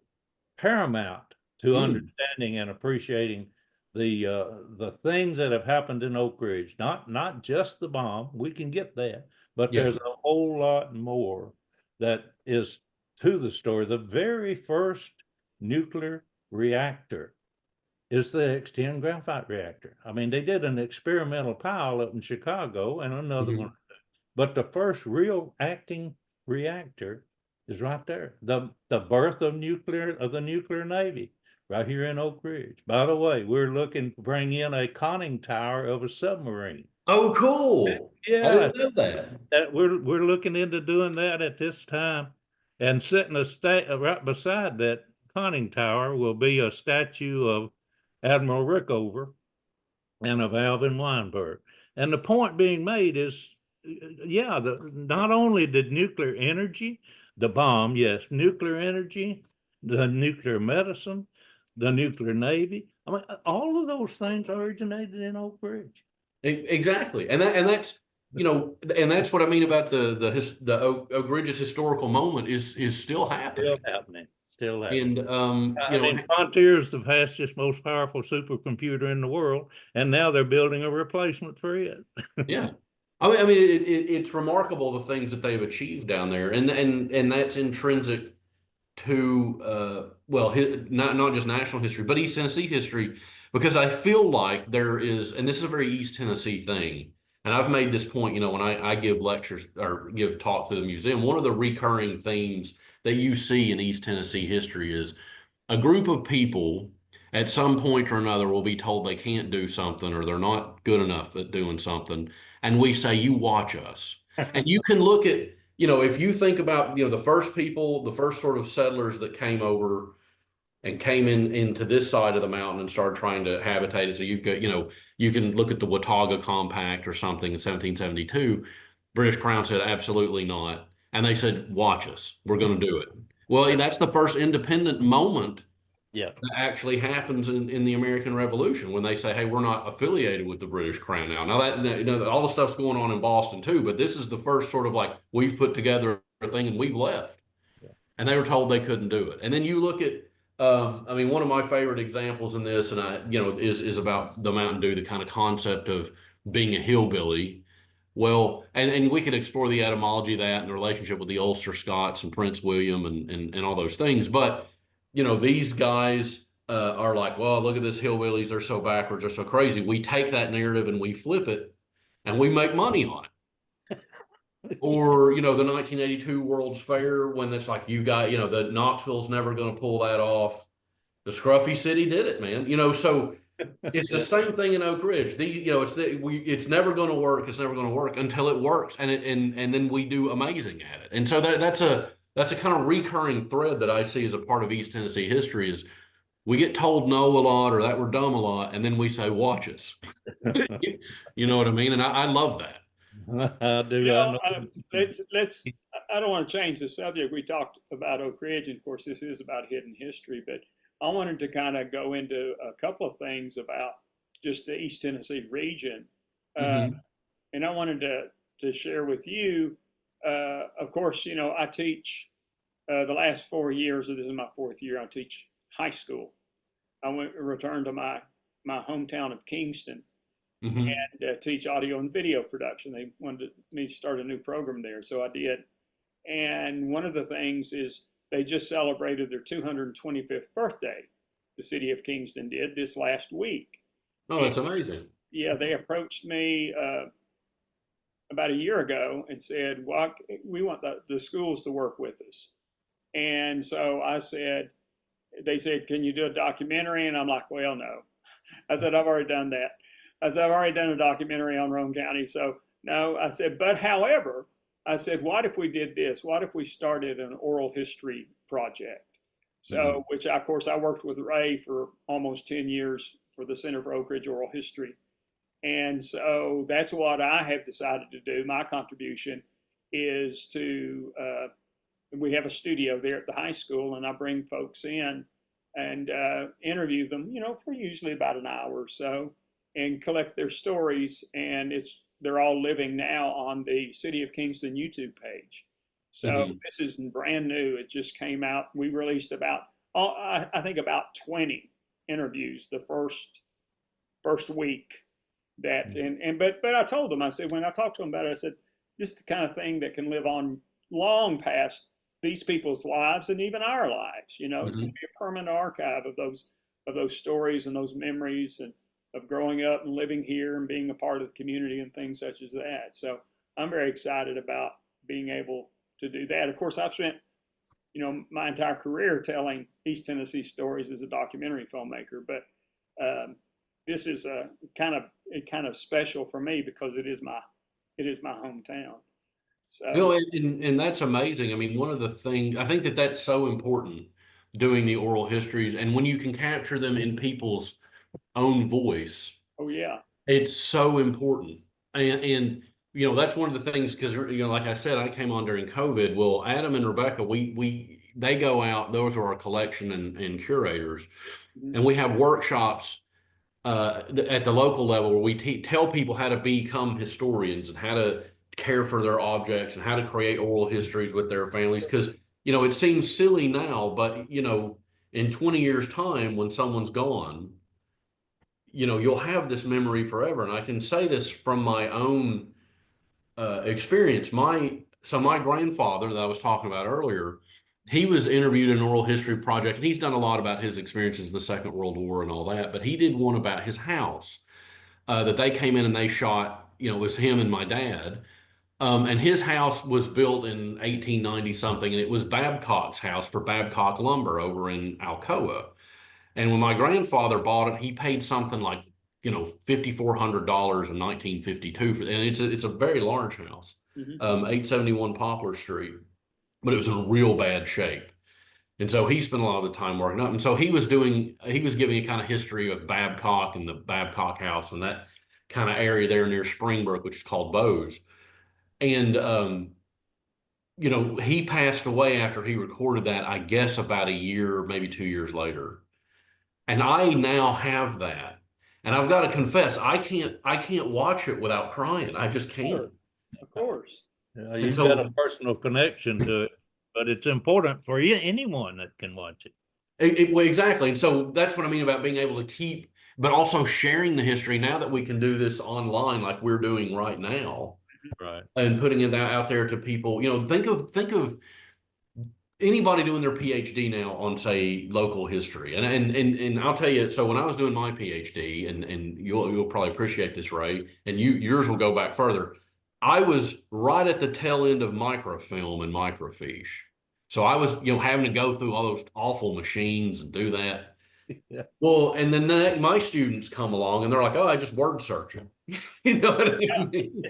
paramount to
Mm.
understanding and appreciating the things that have happened in Oak Ridge. Not just the bomb, we can get that, but
Yeah.
there's a whole lot more that is to the story. The very first nuclear reactor is the X10 graphite reactor. I mean, they did an experimental pilot in Chicago and another
Mm-hmm.
one, but the first real acting reactor is right there. The birth of the nuclear navy, right here in Oak Ridge. By the way, we're looking to bring in a conning tower of a submarine.
Oh, cool. I
Yeah,
didn't know that.
we're looking into doing that at this time, and sitting right beside that conning tower will be a statue of Admiral Rickover and of Alvin Weinberg. And the point being made is, yeah, not only did nuclear energy, the bomb, yes, nuclear energy, the nuclear medicine, the nuclear navy. I mean, all of those things originated in Oak Ridge.
Exactly, and that's and that's what I mean about the Oak Ridge's historical moment is still
Still
happening.
happening. Still happening.
And
I mean, Frontier is the fastest, most powerful supercomputer in the world, and now they're building a replacement for it.
yeah, I mean, it's remarkable the things that they've achieved down there, and that's intrinsic to well, not just national history, but East Tennessee history, because I feel like there is, and this is a very East Tennessee thing, and I've made this point, when I give lectures or give talks to the museum, one of the recurring themes that you see in East Tennessee history is a group of people at some point or another will be told they can't do something or they're not good enough at doing something. And we say, you watch us. And you can look at, if you think about, the first people, the first sort of settlers that came over and came into this side of the mountain and started trying to habitate it. So you can look at the Watauga Compact or something in 1772. British Crown said, absolutely not. And they said, watch us, we're going to do it. Well, that's the first independent moment
Yeah.
that actually happens in the American Revolution when they say, hey, we're not affiliated with the British Crown now. Now that all the stuff's going on in Boston too, but this is the first sort of like we've put together a thing and we've left.
Yeah.
And they were told they couldn't do it. And then you look at I mean, one of my favorite examples in this, and is about the Mountain Dew, the kind of concept of being a hillbilly. Well, and we could explore the etymology of that and the relationship with the Ulster Scots and Prince William and all those things. But, these guys are like, well, look at this hillbillies. They're so backwards. They're so crazy. We take that narrative and we flip it and we make money on it. Or, the 1982 World's Fair when it's like, the Knoxville's never going to pull that off. The Scruffy City did it, man. So it's the same thing in Oak Ridge. It's never going to work. It's never going to work until it works, and then we do amazing at it. And so that's a kind of recurring thread that I see as a part of East Tennessee history is we get told no a lot or that we're dumb a lot, and then we say watch us. You know what I mean? And I love that.
I do.
You
I
know,
know.
let's. I don't want to change the subject. We talked about Oak Ridge, and of course, this is about hidden history. But I wanted to kind of go into a couple of things about just the East Tennessee region,
Mm-hmm.
and I wanted to to share with you. Of course, I teach the last 4 years. This is my fourth year. I teach high school. I returned to my hometown of Kingston and teach audio and video production. They wanted me to start a new program there, so I did. And one of the things is they just celebrated their 225th birthday. The city of Kingston did this last week.
Oh, that's amazing.
Yeah, they approached me about a year ago and said, well, we want the schools to work with us. And so I said, they said, can you do a documentary? And I'm like, well, no. I said, I've already done that. I said, I've already done a documentary on Roane County. So no, I said, but however, I said, what if we did this? What if we started an oral history project? So, which of course I worked with Ray for almost 10 years for the Center for Oak Ridge Oral History. And so that's what I have decided to do. My contribution is to, we have a studio there at the high school, and I bring folks in and interview them, for usually about an hour or so, and collect their stories. And they're all living now on the City of Kingston YouTube page. So this is brand new. It just came out. We released I think about 20 interviews the first week. But I told them, I said, when I talked to them about it, I said, this is the kind of thing that can live on long past these people's lives and even our lives. It's going to be a permanent archive of those stories and those memories and of growing up and living here and being a part of the community and things such as that. So I'm very excited about being able to do that. Of course, I've spent, my entire career telling East Tennessee stories as a documentary filmmaker, but this is kind of special for me because it is my hometown. So
and that's amazing. I mean, one of the things I think that's so important, doing the oral histories, and when you can capture them in people's own voice.
Oh yeah,
it's so important. And that's one of the things, because like I said, I came on during COVID. Well, Adam and Rebecca, they go out. Those are our collection and curators, and we have workshops at the local level where we tell people how to become historians and how to care for their objects and how to create oral histories with their families. Because it seems silly now, but in 20 years' time, when someone's gone, you'll have this memory forever. And I can say this from my own experience. My grandfather that I was talking about earlier, he was interviewed in an oral history project, and he's done a lot about his experiences in the Second World War and all that. But he did one about his house that they came in and they shot. It was him and my dad. And his house was built in 1890 something, and it was Babcock's house for Babcock Lumber over in Alcoa. And when my grandfather bought it, he paid something like, $5,400 in 1952 and it's a very large house, 871 Poplar Street, but it was in real bad shape. And so he spent a lot of the time working up. And so he was giving a kind of history of Babcock and the Babcock house and that kind of area there near Springbrook, which is called Bowes. And, he passed away after he recorded that, I guess about a year, maybe 2 years later. And I now have that. And I've got to confess, I can't watch it without crying. I just can't.
Of course.
You've got a personal connection to it, but it's important for anyone that can watch it.
Well, exactly. And so that's what I mean about being able to keep, but also sharing the history now that we can do this online like we're doing right now.
Right.
And putting it out there to people. Think of anybody doing their PhD now on, say, local history. And I'll tell you, so when I was doing my PhD, and you'll probably appreciate this, Ray, and yours will go back further. I was right at the tail end of microfilm and microfiche. So I was, having to go through all those awful machines and do that. Yeah. Well, and then my students come along and they're like, "Oh, I just word search it." You know what I mean?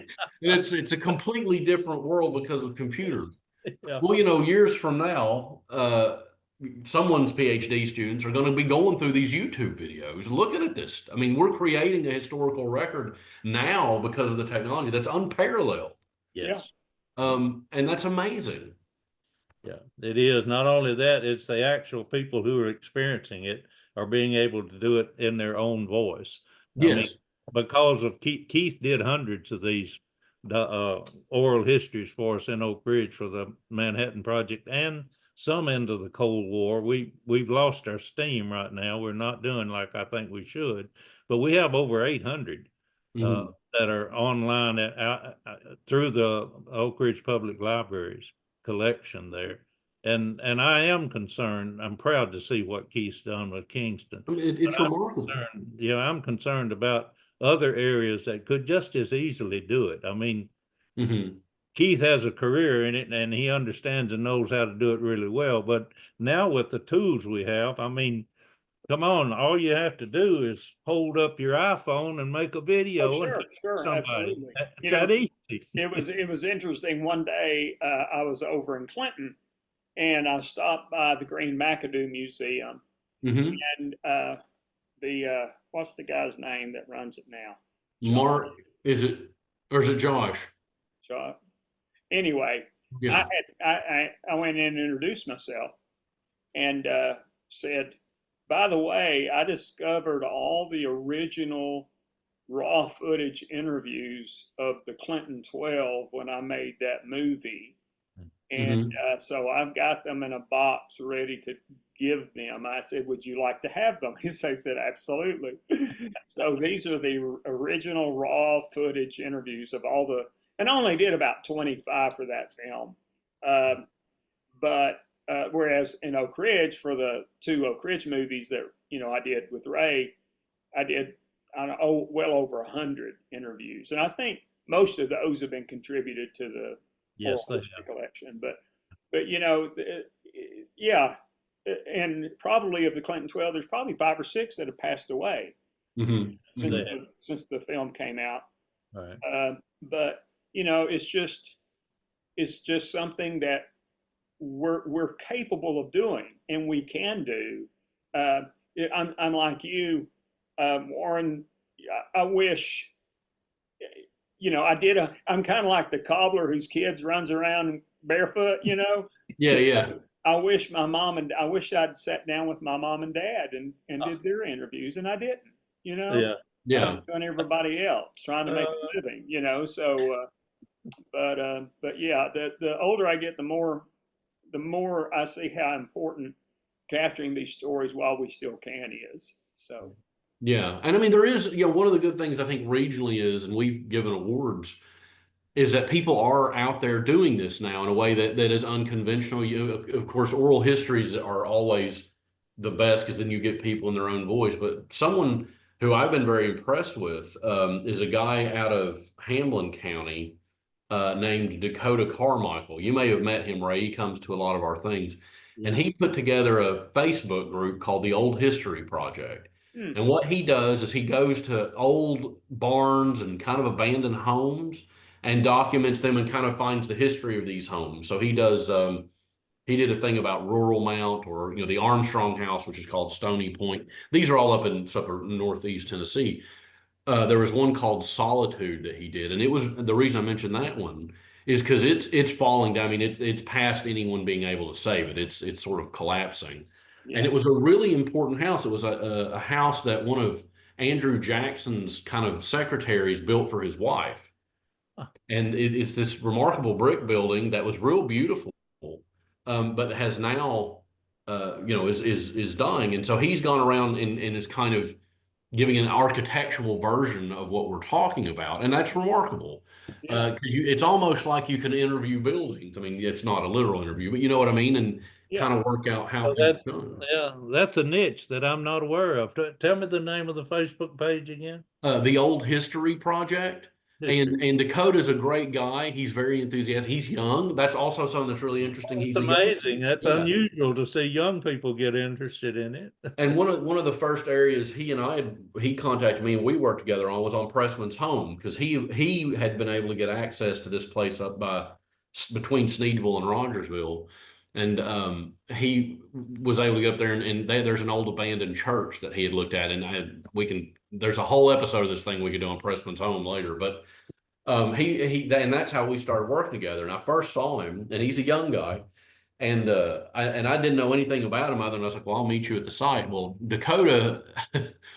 And it's a completely different world because of computers. Yeah. Well, years from now, someone's PhD students are going to be going through these YouTube videos, looking at this. I mean, we're creating a historical record now because of the technology that's unparalleled.
Yes.
And that's amazing.
Yeah, it is. Not only that, it's the actual people who are experiencing it are being able to do it in their own voice.
Yes.
I mean, because of Keith did hundreds of these the oral histories for us in Oak Ridge for the Manhattan Project and some into the Cold War. We've lost our steam right now. We're not doing like I think we should, but we have over 800 that are online through the Oak Ridge Public Library's collection there. And I am concerned. I'm proud to see what Keith's done with Kingston.
I mean, it's remarkable.
Yeah, I'm concerned about other areas that could just as easily do it. I mean, Keith has a career in it and he understands and knows how to do it really well. But now with the tools we have, I mean, come on, all you have to do is hold up your iPhone and make a video.
Oh, sure,
somebody.
Absolutely.
It's that easy.
It was interesting. One day I was over in Clinton and I stopped by the Green McAdoo Museum and the what's the guy's name that runs it now?
Mark, is it, or is it Josh?
Josh. Anyway,
Yeah.
I went in and introduced myself and said, by the way, I discovered all the original raw footage interviews of the Clinton 12 when I made that movie. And so I've got them in a box ready to give them. I said, would you like to have them? He said, absolutely. So these are the original raw footage interviews of all the, and I only did about 25 for that film. But whereas in Oak Ridge, for the 2 Oak Ridge movies that, I did with Ray, I did well over 100 interviews. And I think most of those have been contributed to the collection. But yeah. And probably of the Clinton 12, there's probably 5 or 6 that have passed away since the film came out.
Right.
But it's just something that we're capable of doing, and we can do. I'm like you, Warren. I wish, I'm kind of like the cobbler whose kids runs around barefoot.
Yeah.
I wish I'd sat down with my mom and dad and did their interviews, and I didn't.
Yeah.
Yeah.
I was doing everybody else trying to make a living. So. But yeah, the older I get, the more I see how important capturing these stories while we still can is. So.
Yeah. And I mean, there is, one of the good things I think regionally is, and we've given awards, is that people are out there doing this now in a way that is unconventional. Of course, oral histories are always the best because then you get people in their own voice. But someone who I've been very impressed with is a guy out of Hamlin County named Dakota Carmichael. You may have met him, Ray. He comes to a lot of our things. Yeah. And he put together a Facebook group called the Old History Project. And what he does is he goes to old barns and kind of abandoned homes and documents them and kind of finds the history of these homes. So he does, he did a thing about Rural Mount, or, the Armstrong House, which is called Stony Point. These are all up in northeast Tennessee. There was one called Solitude that he did. And it was, the reason I mentioned that one is because it's falling down. I mean, it's past anyone being able to save it. It's sort of collapsing. Yeah. And it was a really important house. It was a house that one of Andrew Jackson's kind of secretaries built for his wife. And it's this remarkable brick building that was real beautiful, but has now, is dying. And so he's gone around and is kind of giving an architectural version of what we're talking about. And that's remarkable. Because it's almost like you can interview buildings. I mean, it's not a literal interview, but you know what I mean? And kind of work out how
that's a niche that I'm not aware of. Tell me the name of the Facebook page again.
The Old History Project. And Dakota's a great guy. He's very enthusiastic. He's young. That's also something that's really interesting. He's
amazing. That's unusual to see young people get interested in it.
And one of the first areas he contacted me and we worked together on was on Pressman's home, because he had been able to get access to this place up between Sneedville and Rogersville. And he was able to get up there, and there's an old abandoned church that he had looked at, and there's a whole episode of this thing we could do on Pressman's home later. But and that's how we started working together. And I first saw him, and he's a young guy, and I didn't know anything about him other than I was like, well, I'll meet you at the site. Well, Dakota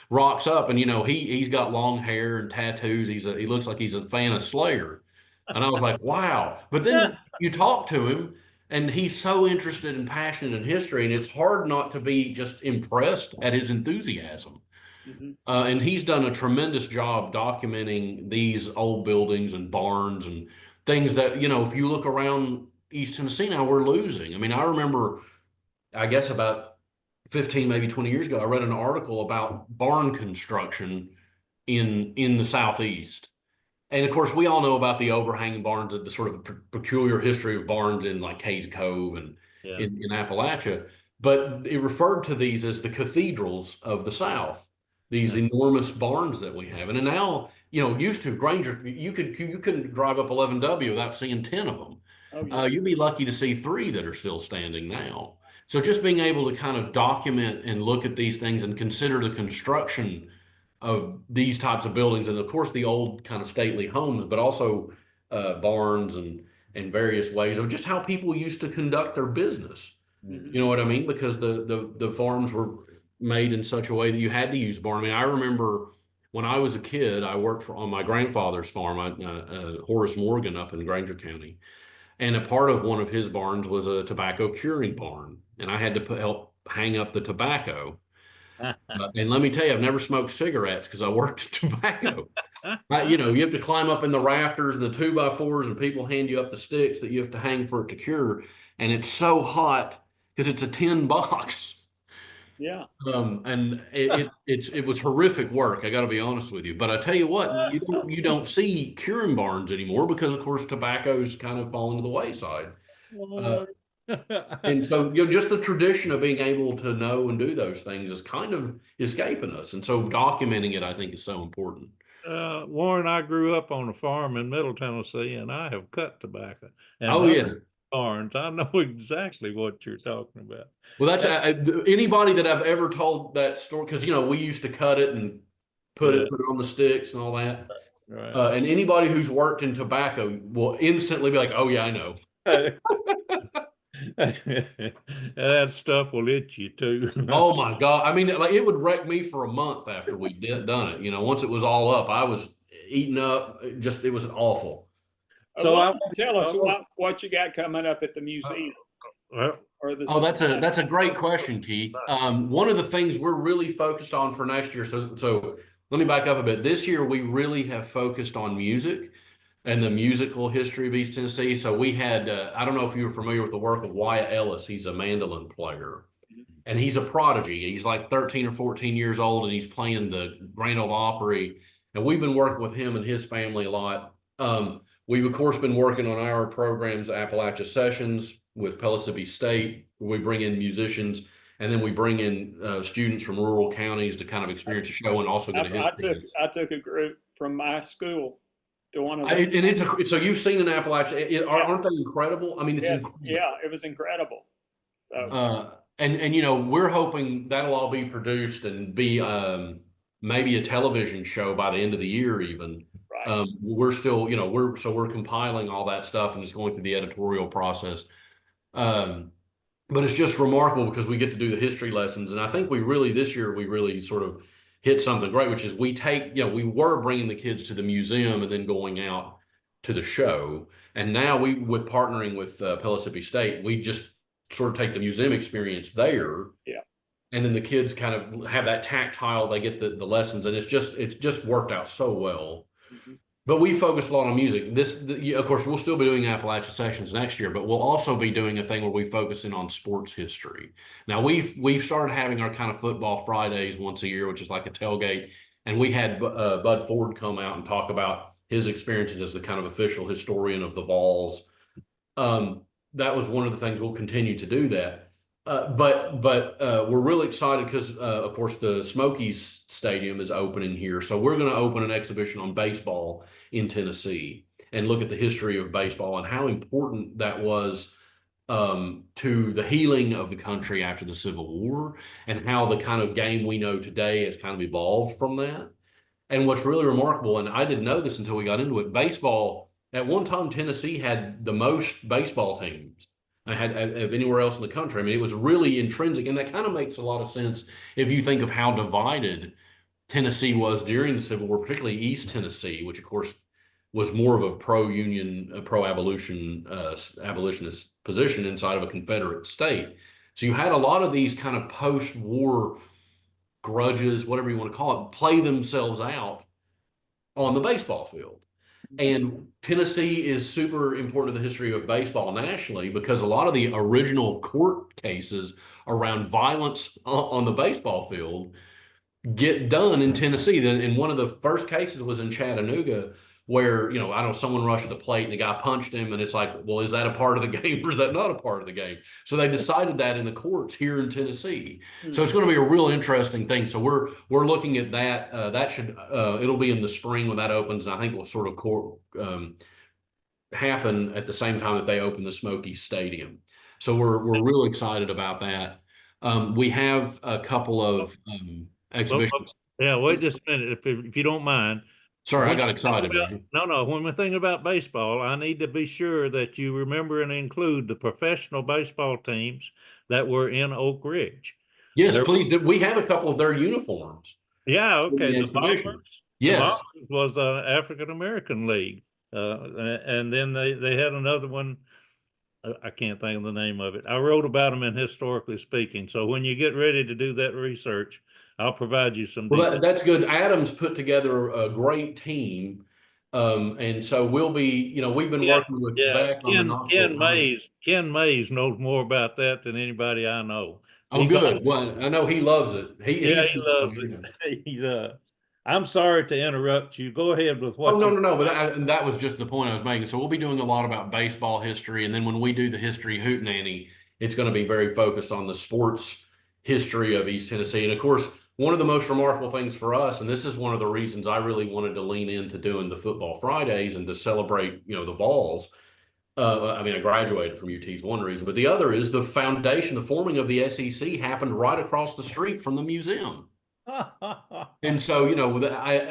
rocks up, and he's got long hair and tattoos. He looks like he's a fan of Slayer. And I was like, wow. But then you talk to him, and he's so interested and passionate in history, and it's hard not to be just impressed at his enthusiasm.
Mhm.
And he's done a tremendous job documenting these old buildings and barns and things that, if you look around East Tennessee now, we're losing. I mean, I remember, I guess about 15, maybe 20 years ago, I read an article about barn construction in the Southeast. And of course, we all know about the overhanging barns, the sort of peculiar history of barns in like Cades Cove and
Yeah.
in Appalachia. But it referred to these as the cathedrals of the South, these
Yeah.
enormous barns that we have. And now, used to Granger, you couldn't drive up 11W without seeing 10 of them.
Oh yeah.
You'd be lucky to see 3 that are still standing now. So just being able to kind of document and look at these things and consider the construction of these types of buildings, and of course the old kind of stately homes, but also barns and various ways of just how people used to conduct their business.
Mhm.
You know what I mean? Because the farms were made in such a way that you had to use barn. I mean, I remember when I was a kid, I worked on my grandfather's farm, Horace Morgan, up in Granger County, and a part of one of his barns was a tobacco curing barn, and I had to help hang up the tobacco. And let me tell you, I've never smoked cigarettes because I worked in tobacco. You have to climb up in the rafters and the 2x4s, and people hand you up the sticks that you have to hang for it to cure. And it's so hot because it's a tin box.
Yeah.
And it was horrific work. I got to be honest with you. But I tell you what, you don't see curing barns anymore because, of course, tobacco's kind of fallen to the wayside. Uh, and so, just the tradition of being able to know and do those things is kind of escaping us. And so documenting it, I think, is so important.
Warren, I grew up on a farm in Middle Tennessee, and I have cut tobacco and
Oh, yeah.
barns. I know exactly what you're talking about.
Well, that's anybody that I've ever told that story, because, we used to cut it and put it on the sticks and all that.
Right.
And anybody who's worked in tobacco will instantly be like, oh, yeah, I know.
That stuff will itch you too.
Oh my God. I mean, like it would wreck me for a month after we done it. Once it was all up, I was eating up. It was awful.
So
why don't you tell us what you got coming up at the museum? Or the
that's a great question, Keith. One of the things we're really focused on for next year. So let me back up a bit. This year, we really have focused on music and the musical history of East Tennessee. So we had, I don't know if you were familiar with the work of Wyatt Ellis. He's a mandolin player, and he's a prodigy. He's like 13 or 14 years old, and he's playing the Grand Ole Opry. And we've been working with him and his family a lot. We've, of course, been working on our programs, Appalachia Sessions with Pellissippi State. We bring in musicians, and then we bring in students from rural counties to kind of experience a show and also get a history.
I took a group from my school to one of them.
And so you've seen an Appalachia. Aren't they incredible? I mean, it's incredible.
Yeah, it was incredible. So
and we're hoping that'll all be produced and be maybe a television show by the end of the year even.
Right.
We're still, we're compiling all that stuff and just going through the editorial process. But it's just remarkable because we get to do the history lessons. And I think this year we really sort of hit something great, which is we were bringing the kids to the museum and then going out to the show. And now with partnering with Pellissippi State, we just sort of take the museum experience there.
Yeah.
And then the kids kind of have that tactile, they get the lessons, and it's just worked out so well.
Mm-hmm.
But we focus a lot on music. Of course, we'll still be doing Appalachia Sessions next year, but we'll also be doing a thing where we focus in on sports history. Now, we've started having our kind of football Fridays once a year, which is like a tailgate, and we had Bud Ford come out and talk about his experiences as the kind of official historian of the Vols. That was one of the things. We'll continue to do that. But we're really excited because, of course, the Smokies Stadium is opening here. So we're going to open an exhibition on baseball in Tennessee and look at the history of baseball and how important that was to the healing of the country after the Civil War, and how the kind of game we know today has kind of evolved from that. And what's really remarkable, and I didn't know this until we got into it, baseball, at one time, Tennessee had the most baseball teams had of anywhere else in the country. I mean, it was really intrinsic, and that kind of makes a lot of sense if you think of how divided Tennessee was during the Civil War, particularly East Tennessee, which of course was more of a pro-union, abolitionist position inside of a Confederate state. So you had a lot of these kind of post-war grudges, whatever you want to call it, play themselves out on the baseball field. And Tennessee is super important to the history of baseball nationally because a lot of the original court cases around violence on the baseball field get done in Tennessee. And one of the first cases was in Chattanooga where, I know someone rushed the plate and the guy punched him. And it's like, well, is that a part of the game or is that not a part of the game? So they decided that in the courts here in Tennessee. So it's going to be a real interesting thing. So we're looking at that. That should, it'll be in the spring when that opens. And I think will sort of happen at the same time that they open the Smoky Stadium. So we're real excited about that. We have a couple of exhibitions.
Yeah, wait just a minute, if you don't mind.
Sorry, I got excited.
No, when we're thinking about baseball, I need to be sure that you remember and include the professional baseball teams that were in Oak Ridge.
Yes, please. We have a couple of their uniforms.
Yeah, okay. The Bombers.
Yes.
The Bombers was an African-American league. And then they had another one. I can't think of the name of it. I wrote about them in Historically Speaking. So when you get ready to do that research, I'll provide you some details.
Well, that's good. Adam's put together a great team. And so we'll be, we've been working with back on the Knoxville.
Ken Mays knows more about that than anybody I know.
Oh, good. Well, I know he loves it.
He loves it. I'm sorry to interrupt you. Go ahead with what.
Oh, no. But that was just the point I was making. So we'll be doing a lot about baseball history. And then when we do the history hootenanny, it's going to be very focused on the sports history of East Tennessee. And of course, one of the most remarkable things for us, and this is one of the reasons I really wanted to lean into doing the Football Fridays and to celebrate, the Vols. I graduated from UT is one reason, but the other is the foundation, the forming of the SEC happened right across the street from the museum. And so,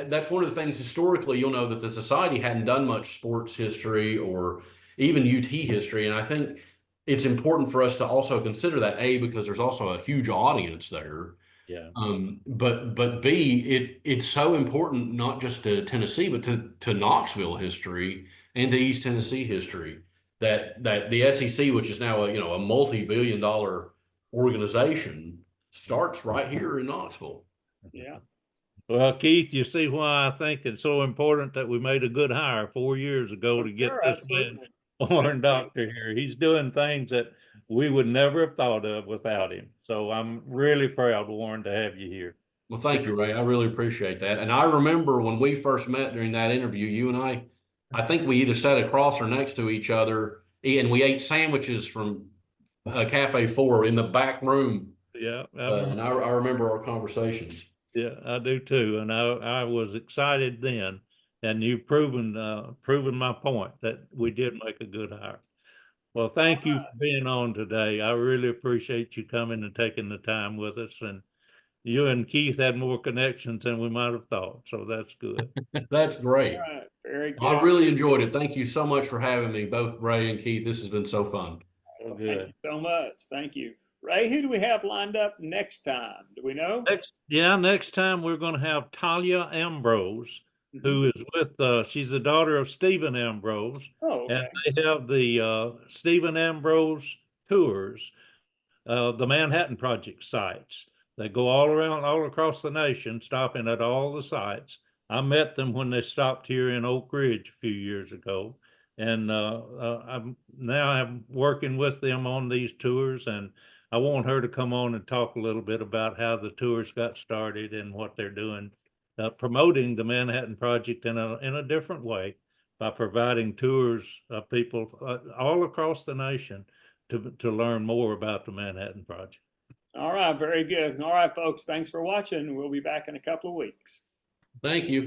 that's one of the things historically, you'll know that the society hadn't done much sports history or even UT history. And I think it's important for us to also consider that, A, because there's also a huge audience there.
Yeah.
But B, it's so important, not just to Tennessee, but to Knoxville history and to East Tennessee history, that the SEC, which is now a multi-billion-dollar organization, starts right here in Knoxville.
Yeah.
Well, Keith, you see why I think it's so important that we made a good hire 4 years ago to get this man, Warren Dockter, here. He's doing things that we would never have thought of without him. So I'm really proud, Warren, to have you here.
Well, thank you, Ray. I really appreciate that. And I remember when we first met during that interview, you and I think we either sat across or next to each other, and we ate sandwiches from Cafe 4 in the back room.
Yeah.
And I remember our conversations.
Yeah, I do too. And I was excited then. And you've proven my point that we did make a good hire. Well, thank you for being on today. I really appreciate you coming and taking the time with us. And you and Keith had more connections than we might have thought. So that's good.
That's great.
All right. Very good.
I really enjoyed it. Thank you so much for having me, both Ray and Keith. This has been so fun.
Well, thank you so much. Thank you. Ray, who do we have lined up next time? Do we know?
Next time we're going to have Talia Ambrose, who is with, she's the daughter of Stephen Ambrose.
Oh, okay.
And they have the Stephen Ambrose tours, the Manhattan Project sites. They go all across the nation, stopping at all the sites. I met them when they stopped here in Oak Ridge a few years ago. And I'm working with them on these tours, and I want her to come on and talk a little bit about how the tours got started and what they're doing, promoting the Manhattan Project in a different way by providing tours of people all across the nation to learn more about the Manhattan Project.
All right, very good. All right, folks, thanks for watching. We'll be back in a couple of weeks.
Thank you.